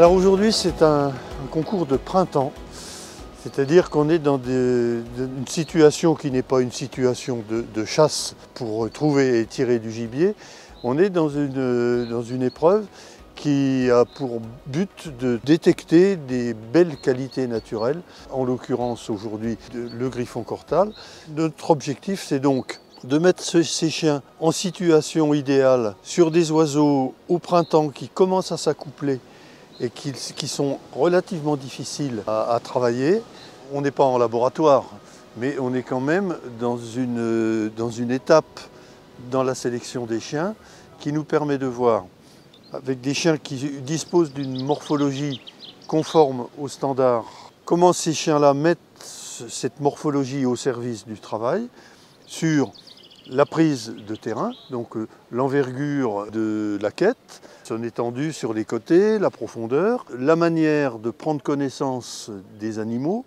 Alors aujourd'hui, c'est un concours de printemps, c'est-à-dire qu'on est dans une situation qui n'est pas une situation de chasse pour trouver et tirer du gibier. On est dans une épreuve qui a pour but de détecter des belles qualités naturelles, en l'occurrence aujourd'hui le griffon cortal. Notre objectif, c'est donc de mettre ces chiens en situation idéale sur des oiseaux au printemps qui commencent à s'accoupler et qui sont relativement difficiles à travailler. On n'est pas en laboratoire, mais on est quand même dans une étape dans la sélection des chiens qui nous permet de voir, avec des chiens qui disposent d'une morphologie conforme aux standards, comment ces chiens-là mettent cette morphologie au service du travail sur la prise de terrain, donc l'envergure de la quête, son étendue sur les côtés, la profondeur, la manière de prendre connaissance des animaux.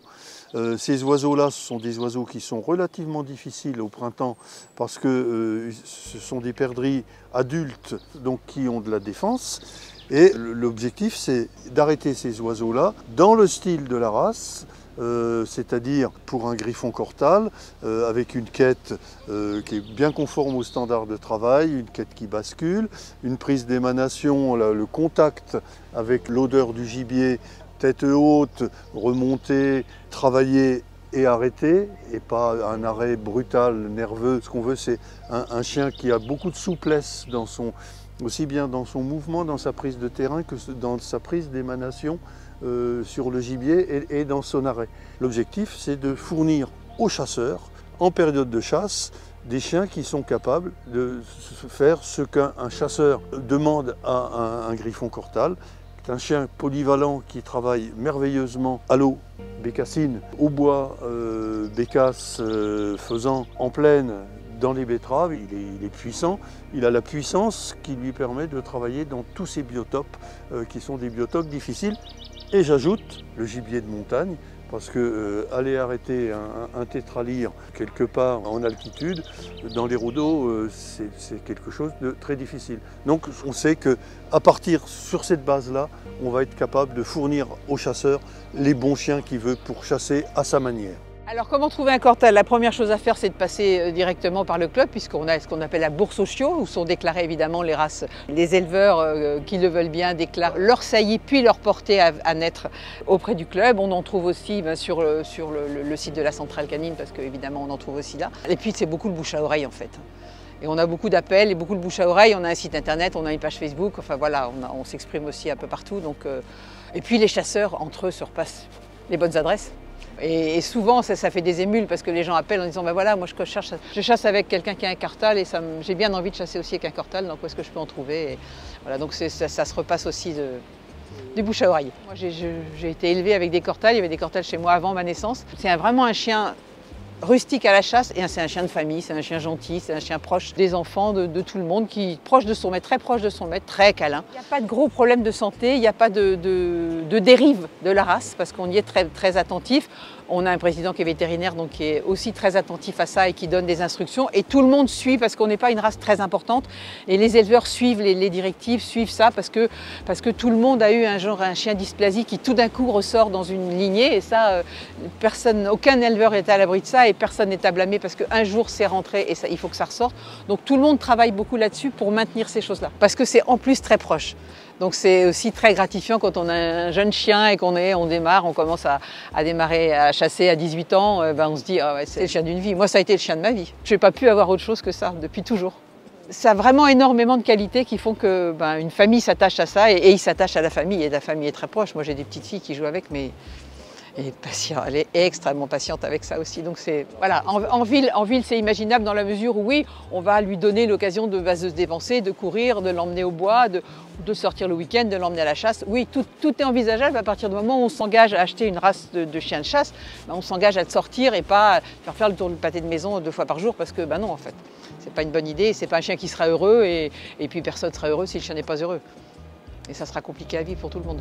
Ces oiseaux-là, ce sont des oiseaux qui sont relativement difficiles au printemps parce que ce sont des perdrix adultes donc, qui ont de la défense. Et l'objectif, c'est d'arrêter ces oiseaux-là dans le style de la race, c'est-à-dire pour un griffon cortal, avec une quête qui est bien conforme aux standards de travail, une quête qui bascule, une prise d'émanation, le contact avec l'odeur du gibier, tête haute, remonter, travailler et arrêter, et pas un arrêt brutal, nerveux. Ce qu'on veut, c'est un chien qui a beaucoup de souplesse aussi bien dans son mouvement, dans sa prise de terrain, que dans sa prise d'émanation sur le gibier et dans son arrêt. L'objectif, c'est de fournir aux chasseurs, en période de chasse, des chiens qui sont capables de faire ce qu'un chasseur demande à un griffon cortal. C'est un chien polyvalent qui travaille merveilleusement à l'eau, bécassine, au bois, bécasse, faisan, en plaine, dans les betteraves. Il est puissant, il a la puissance qui lui permet de travailler dans tous ces biotopes qui sont des biotopes difficiles. Et j'ajoute le gibier de montagne, parce que aller arrêter un tétralyre quelque part en altitude, dans les rhodos, c'est quelque chose de très difficile. Donc on sait qu'à partir sur cette base-là, on va être capable de fournir aux chasseurs les bons chiens qu'il veut pour chasser à sa manière. Alors comment trouver un cortal? La première chose à faire, c'est de passer directement par le club, puisqu'on a ce qu'on appelle la bourse aux chiots, où sont déclarées évidemment les races. Les éleveurs qui le veulent bien déclarent leur saillie puis leur portée à naître auprès du club. On en trouve aussi sur le site de la centrale canine, parce qu'évidemment on en trouve aussi là. Et puis c'est beaucoup le bouche à oreille en fait. Et on a beaucoup d'appels et beaucoup de bouche à oreille. On a un site internet, on a une page Facebook, enfin voilà, on s'exprime aussi un peu partout. Donc, et puis les chasseurs entre eux se repassent les bonnes adresses. Et souvent, ça fait des émules parce que les gens appellent en disant ben voilà, moi je chasse avec quelqu'un qui a un cortal et j'ai bien envie de chasser aussi avec un cortal, donc où est-ce que je peux en trouver? Et voilà, donc ça se repasse aussi du bouche à oreille. Moi j'ai été élevée avec des cortals, il y avait des cortals chez moi avant ma naissance. C'est vraiment un chien rustique à la chasse et c'est un chien de famille, c'est un chien gentil, c'est un chien proche des enfants, de tout le monde, qui proche de son maître, très proche de son maître, très câlin. Il n'y a pas de gros problèmes de santé, il n'y a pas de dérive de la race parce qu'on y est très, très attentif. On a un président qui est vétérinaire, donc qui est aussi très attentif à ça et qui donne des instructions. Et tout le monde suit parce qu'on n'est pas une race très importante. Et les éleveurs suivent les directives, suivent ça parce que tout le monde a eu un chien dysplasie qui tout d'un coup ressort dans une lignée. Et ça, aucun éleveur n'est à l'abri de ça et personne n'est à blâmer parce qu'un jour c'est rentré et ça, il faut que ça ressorte. Donc tout le monde travaille beaucoup là-dessus pour maintenir ces choses-là. Parce que c'est en plus très proche. Donc c'est aussi très gratifiant quand on a un jeune chien et on démarre, on commence à démarrer à chasser à 18 ans, on se dit oh ouais, c'est le chien d'une vie. Moi ça a été le chien de ma vie. Je n'ai pas pu avoir autre chose que ça depuis toujours. Ça a vraiment énormément de qualités qui font que une famille s'attache à ça et il s'attache à la famille et la famille est très proche. Moi j'ai des petites filles qui jouent avec mais elle est patiente, elle est extrêmement patiente avec ça aussi. Donc c'est voilà, en ville c'est imaginable dans la mesure où oui, on va lui donner l'occasion de se dépenser, de courir, de l'emmener au bois, de sortir le week-end, de l'emmener à la chasse. Oui, tout est envisageable à partir du moment où on s'engage à acheter une race de chien de chasse, on s'engage à le sortir et pas faire le tour du pâté de maison 2 fois par jour parce que non en fait, c'est pas une bonne idée, c'est pas un chien qui sera heureux et puis personne ne sera heureux si le chien n'est pas heureux. Et ça sera compliqué à vivre pour tout le monde.